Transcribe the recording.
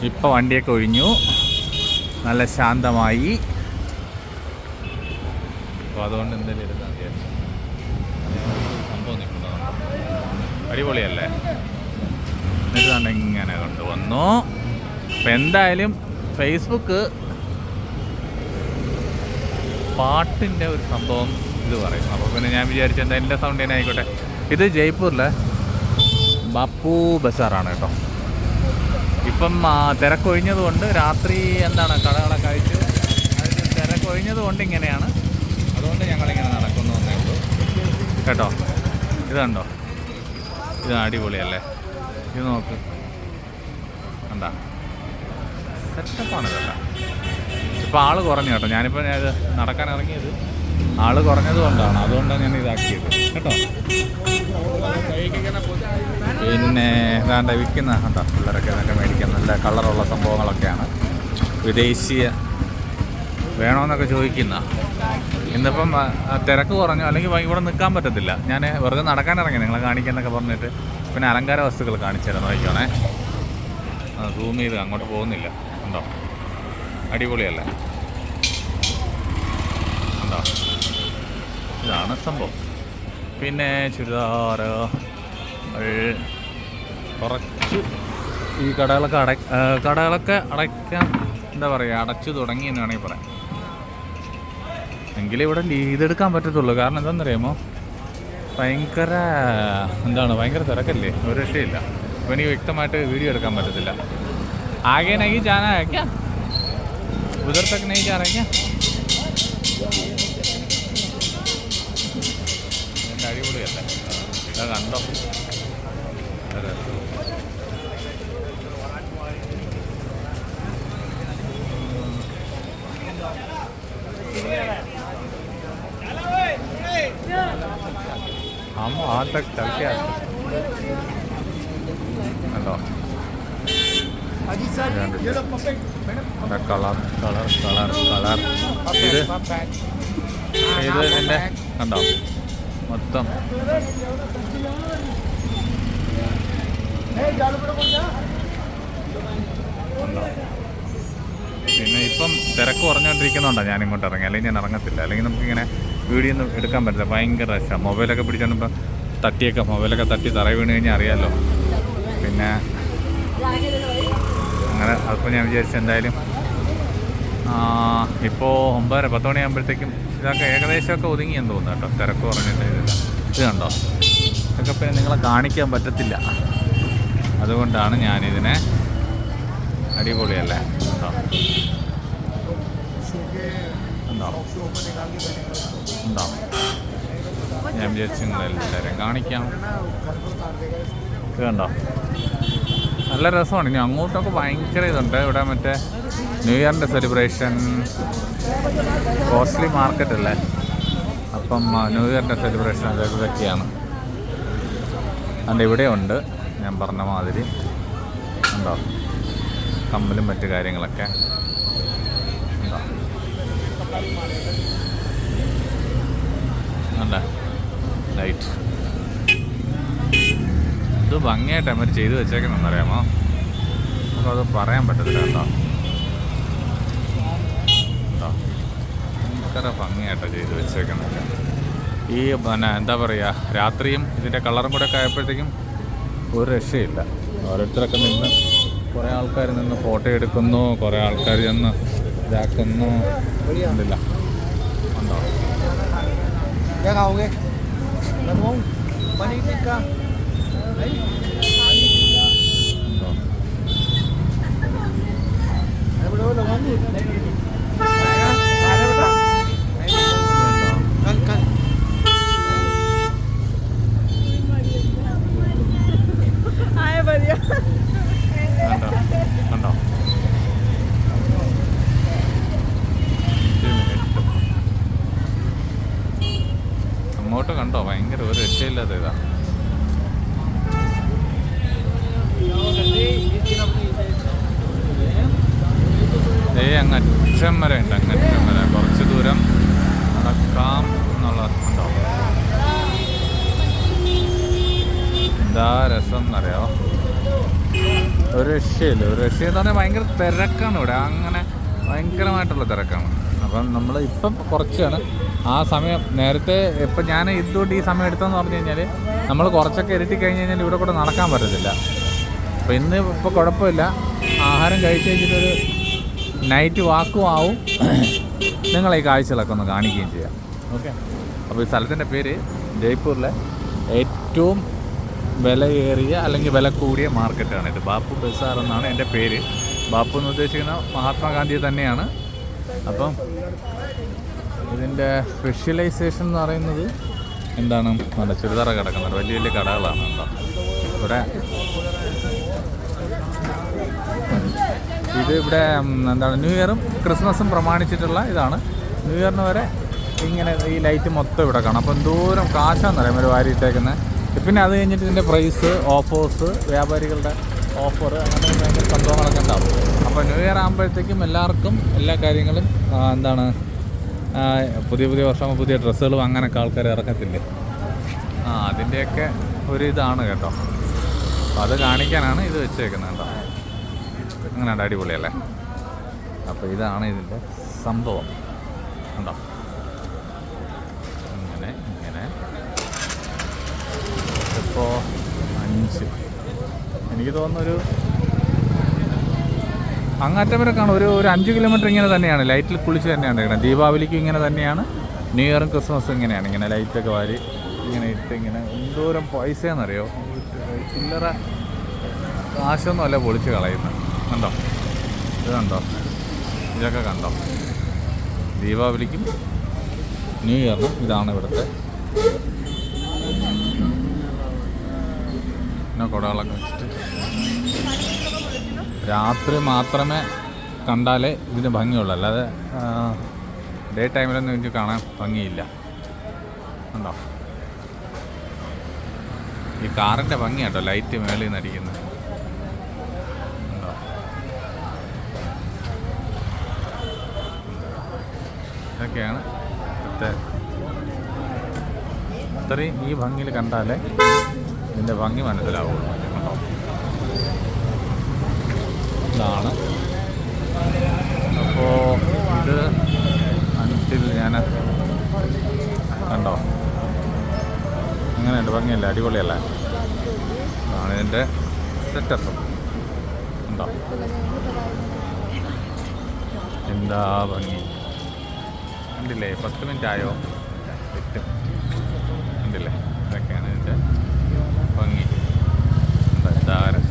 ഇപ്പോൾ വണ്ടിയൊക്കെ ഒഴിഞ്ഞു, നല്ല ശാന്തമായി. അപ്പോൾ അതുകൊണ്ട് എന്തെങ്കിലും എടുക്കാൻ വിചാരിച്ചു. സംഭവം നിൽക്കുന്നതുകൊണ്ട് അടിപൊളിയല്ലേ. എന്നിട്ട് തന്നെ ഇങ്ങനെ കൊണ്ടുവന്നു. അപ്പം എന്തായാലും ഫേസ്ബുക്ക് പാട്ടിൻ്റെ ഒരു സംഭവം ഇത് പറയും. അപ്പോൾ പിന്നെ ഞാൻ വിചാരിച്ചു എന്താ എൻ്റെ സൗണ്ട് തന്നെ ആയിക്കോട്ടെ. ഇത് ജയ്പൂരിലെ ബാപ്പു ബസാറാണ് കേട്ടോ. ഇപ്പം തിരക്കൊഴിഞ്ഞത് കൊണ്ട് രാത്രി എന്താണ് കടകളൊക്കെ കഴിച്ച് തിരക്കൊഴിഞ്ഞത് കൊണ്ട് ഇങ്ങനെയാണ്. അതുകൊണ്ട് ഞങ്ങളിങ്ങനെ നടക്കുന്നു എന്നേ ഉള്ളൂ കേട്ടോ. ഇത് കണ്ടോ, ഇത് അടിപൊളിയല്ലേ. ഇത് നോക്ക്, എന്താ സെറ്റപ്പാണ് ഇതല്ല. ഇപ്പോൾ ആൾ കുറഞ്ഞു കേട്ടോ. ഞാനിപ്പോൾ ഇത് നടക്കാൻ ഇറങ്ങിയത് ആൾ കുറഞ്ഞത് കൊണ്ടാണ്, അതുകൊണ്ടാണ് ഞാൻ ഇതാക്കിയത് കേട്ടോ. പിന്നെ ഇതാണ്ട് വിൽക്കുന്ന കണ്ടോ പിള്ളേരൊക്കെ ഇതൊക്കെ മേടിക്കാൻ നല്ല കളറുള്ള സംഭവങ്ങളൊക്കെയാണ്. വിദേശീയ വേണമെന്നൊക്കെ ചോദിക്കുന്ന. ഇന്നിപ്പം തിരക്ക് കുറഞ്ഞു, അല്ലെങ്കിൽ ഇവിടെ നിൽക്കാൻ പറ്റത്തില്ല. ഞാൻ വെറുതെ നടക്കാൻ ഇറങ്ങി നിങ്ങളെ കാണിക്കാന്നൊക്കെ പറഞ്ഞിട്ട്. പിന്നെ അലങ്കാര വസ്തുക്കൾ കാണിച്ചു തരാം, നോക്കിക്കോണേ. സൂം ചെയ്ത് അങ്ങോട്ട് പോകുന്നില്ല. ഉണ്ടോ, അടിപൊളിയല്ലേ. ഉണ്ടോ, ഇതാണ് സംഭവം. പിന്നെ ചുരിദാർ കുറച്ച് ഈ കടകളൊക്കെ അടയ്ക്കാൻ എന്താ പറയുക, അടച്ചു തുടങ്ങി എന്ന് വേണമെങ്കിൽ പറയാം. എങ്കിലേ ഇവിടെ ഇതെടുക്കാൻ പറ്റത്തുള്ളൂ. കാരണം എന്താണെന്നറിയാമോ, ഭയങ്കര ഭയങ്കര തിരക്കല്ലേ, ഒരു രക്ഷയില്ല. അപ്പോൾ എനിക്ക് വ്യക്തമായിട്ട് വീഡിയോ എടുക്കാൻ പറ്റത്തില്ല. ആകെ നഹീ ജാനാ ഹൈ ക്യാ, ഉധർ തക് നഹീ ജാ രഹേ ക്യാ. എൻ്റെ അടിപൊളിയല്ലേ, ഇതാ കണ്ടോ. हम वहाँ तक चल के आते हेलो കളർ ഇത് ഇതിൻ്റെ കണ്ടോ മൊത്തം. പിന്നെ ഇപ്പം തിരക്ക് കുറഞ്ഞുകൊണ്ടിരിക്കുന്നുണ്ടോ ഞാൻ ഇങ്ങോട്ട് ഇറങ്ങി, അല്ലെങ്കിൽ ഞാൻ ഇറങ്ങത്തില്ല. അല്ലെങ്കിൽ നമുക്കിങ്ങനെ വീഡിയോ ഒന്നും എടുക്കാൻ പറ്റില്ല, ഭയങ്കര രസമാണ്. മൊബൈലൊക്കെ പിടിച്ചോണ്ടിപ്പോൾ മൊബൈലൊക്കെ തട്ടി തറ വീണ് കഴിഞ്ഞാൽ അറിയാമല്ലോ. പിന്നെ അങ്ങനെ അപ്പോൾ ഞാൻ വിചാരിച്ചു എന്തായാലും ഇപ്പോൾ 9:30-10 മണിയാകുമ്പോഴത്തേക്കും ഇതൊക്കെ ഏകദേശമൊക്കെ ഒതുങ്ങിയെന്ന് തോന്നുന്നു കേട്ടോ. തിരക്ക് കുറഞ്ഞിട്ട് ഇത് കണ്ടോ, ഇതൊക്കെ പിന്നെ നിങ്ങളെ കാണിക്കാൻ പറ്റത്തില്ല. അതുകൊണ്ടാണ് ഞാനിതിനെ അടിപൊളിയല്ലേ ഉണ്ടോ ഉണ്ടോ ഞാൻ വിചാരിച്ചു നിങ്ങളെല്ലാവരും കാണിക്കാം. ഇത് കണ്ടോ, നല്ല രസമാണ്. ഇനി അങ്ങോട്ടൊക്കെ ഭയങ്കര ഇതുണ്ട്. ഇവിടെ മറ്റേ ന്യൂ ഇയറിൻ്റെ സെലിബ്രേഷൻ, കോസ്റ്റ്ലി മാർക്കറ്റ് അല്ലേ, അപ്പം ന്യൂ ഇയറിൻ്റെ സെലിബ്രേഷൻ ഇതൊക്കെയാണ്. അതുകൊണ്ട് ഇവിടെ ഉണ്ട് ഞാൻ പറഞ്ഞ മാതിരി ഉണ്ടോ, കമ്മലും മറ്റു കാര്യങ്ങളൊക്കെ ഉണ്ടോ. അല്ലേ ലൈറ്റ് ഇത് ഭംഗിയായിട്ട് അവർ ചെയ്ത് വെച്ചേക്കുന്നറിയാമോ, നമുക്കത് പറയാൻ പറ്റത്തില്ല കേട്ടോ. ഭയങ്കര ഭംഗിയായിട്ടാണ് ചെയ്ത് വെച്ചേക്കുന്നത്. ഈ പിന്നെ എന്താ പറയുക, രാത്രിയും ഇതിൻ്റെ കളറും കൂടെ ഒക്കെ ആയപ്പോഴത്തേക്കും ഒരു രക്ഷയില്ല. ഓരോരുത്തരൊക്കെ നിന്ന് കുറേ ആൾക്കാർ നിന്ന് ഫോട്ടോ എടുക്കുന്നു, കുറേ ആൾക്കാർ ചെന്ന് ഇതാക്കുന്നു. ഉണ്ടല്ല ഉണ്ടോ കണ്ടോ അങ്ങോട്ട് കണ്ടോ, ഭയങ്കര ഒരു രക്ഷയില്ലാത്ത ഇതാ. അങ്ങറ്റം വരെ ഉണ്ട്, അങ്ങറ്റം വരെ കുറച്ച് ദൂരം നടക്കാം എന്നുള്ള ഉണ്ടോ. എന്താ രസം എന്നറിയാമോ, ഒരു രക്ഷയില്ല. ഒരു രക്ഷയെന്ന് പറഞ്ഞാൽ ഭയങ്കര തിരക്കാണ് ഇവിടെ, അങ്ങനെ ഭയങ്കരമായിട്ടുള്ള തിരക്കാണ്. അപ്പം നമ്മൾ ഇപ്പം കുറച്ചാണ് ആ സമയം നേരത്തെ ഇപ്പം ഞാൻ ഇതുകൊണ്ട് ഈ സമയം എടുത്തതെന്ന് പറഞ്ഞു കഴിഞ്ഞാൽ നമ്മൾ കുറച്ചൊക്കെ ഇരുട്ടി കഴിഞ്ഞ് കഴിഞ്ഞാൽ ഇവിടെ കൂടെ നടക്കാൻ പറ്റത്തില്ല. അപ്പോൾ ഇന്ന് ഇപ്പോൾ കുഴപ്പമില്ല, ആഹാരം കഴിച്ച് കഴിഞ്ഞിട്ടൊരു നൈറ്റ് വാക്കും ആവും, നിങ്ങളെ ഈ കാഴ്ചകളൊക്കെ ഒന്ന് കാണിക്കുകയും ചെയ്യാം. ഓക്കെ. അപ്പോൾ ഈ സ്ഥലത്തിൻ്റെ പേര് ജയ്പൂരിലെ ഏറ്റവും വിലയേറിയ അല്ലെങ്കിൽ വില കൂടിയ മാർക്കറ്റാണ് ഇത്. ബാപ്പു ബസാർ എന്നാണ് എൻ്റെ പേര്. ബാപ്പു എന്ന് ഉദ്ദേശിക്കുന്ന മഹാത്മാഗാന്ധി തന്നെയാണ്. അപ്പം ഇതിൻ്റെ സ്പെഷ്യലൈസേഷൻ എന്ന് പറയുന്നത് എന്താണ്, നല്ല ചുരിദാറ കിടക്കുന്നത് വലിയ വലിയ കടകളാണ് കേട്ടോ ഇവിടെ. ഇത് ഇവിടെ എന്താണ് ന്യൂ ഇയറും ക്രിസ്മസും പ്രമാണിച്ചിട്ടുള്ള ഇതാണ്. ന്യൂ ഇയറിന് വരെ ഇങ്ങനെ ഈ ലൈറ്റ് മൊത്തം ഇവിടെ കാണാം. അപ്പോൾ എന്തോരം കാശാന്ന് പറയാം ഒരു വാരിയിട്ടേക്കുന്നത്. പിന്നെ അത് കഴിഞ്ഞിട്ട് ഇതിൻ്റെ പ്രൈസ്, ഓഫേഴ്സ്, വ്യാപാരികളുടെ ഓഫർ, അങ്ങനെ ഭയങ്കര സംഭവങ്ങളൊക്കെ ഉണ്ടാവും. അപ്പോൾ ന്യൂ ഇയർ ആകുമ്പോഴത്തേക്കും എല്ലാവർക്കും എല്ലാ കാര്യങ്ങളും എന്താണ് പുതിയ പുതിയ വർഷം പുതിയ ഡ്രസ്സുകളും അങ്ങനെയൊക്കെ ആൾക്കാർ ഇറക്കത്തില്ലേ, അതിൻ്റെയൊക്കെ ഒരു ഇതാണ് കേട്ടോ. അപ്പോൾ അത് കാണിക്കാനാണ് ഇത് വെച്ചേക്കുന്നത് കേട്ടോ. അങ്ങനെ അടിപൊളിയല്ലേ. അപ്പോൾ ഇതാണ് ഇതിൻ്റെ സംഭവം ഉണ്ടോ. ഇങ്ങനെ ഇങ്ങനെ ഇപ്പോൾ 5 എനിക്ക് തോന്നുന്നൊരു അങ്ങറ്റം വരെ കാണും. ഒരു 5 കിലോമീറ്റർ ഇങ്ങനെ തന്നെയാണ് ലൈറ്റിൽ കുളിച്ച് തന്നെയാണ് ഇങ്ങനെ. ദീപാവലിക്കും ഇങ്ങനെ തന്നെയാണ്, ന്യൂ ഇയറും ക്രിസ്മസും ഇങ്ങനെയാണ്. ഇങ്ങനെ ലൈറ്റൊക്കെ വാരി ഇങ്ങനെ ഇട്ട് ഇങ്ങനെ എന്തോരം പൈസയെന്നറിയോ. ചില്ലറ കാശൊന്നും അല്ല പൊളിച്ച് കളയുന്നത്. കണ്ടോ, ഇത് കണ്ടോ, ഇതൊക്കെ കണ്ടോ. ദീപാവലിക്കും ന്യൂ ഇയറിനും ഇതാണ് ഇവിടുത്തെ കുടകളൊക്കെ വെച്ചിട്ട്. രാത്രി മാത്രമേ കണ്ടാലേ ഇതിന് ഭംഗിയുള്ളൂ, അല്ലാതെ ഡേ ടൈമിലൊന്നും എനിക്ക് കാണാൻ ഭംഗിയില്ല. ഉണ്ടോ, ഈ കാറിൻ്റെ ഭംഗി കേട്ടോ, ലൈറ്റ് മേളിൽ നിന്ന് അടിക്കുന്നത്. ഉണ്ടോ, ഇതൊക്കെയാണ് ഇവിടുത്തെ. ഇത്രയും ഈ ഭംഗിയിൽ കണ്ടാലേ ഇതിൻ്റെ ഭംഗി മനസ്സിലാവുള്ളൂ. കണ്ടോ, ഇതാണ്. അപ്പോൾ ഇത് അഞ്ചിൽ ഞാൻ കണ്ടോ, അങ്ങനെയുണ്ട്, ഭംഗിയല്ലേ, അടിപൊളിയല്ലേ. അതാണ് ഇതിൻ്റെ സെറ്റപ്പ്. ഉണ്ടോ, എന്താ ഭംഗി കണ്ടില്ലേ. 10 മിനിറ്റ് ആയോ തെറ്റും കണ്ടില്ലേ. ഇതൊക്കെയാണ് ഇതിൻ്റെ ഭംഗി. എന്താ രസം.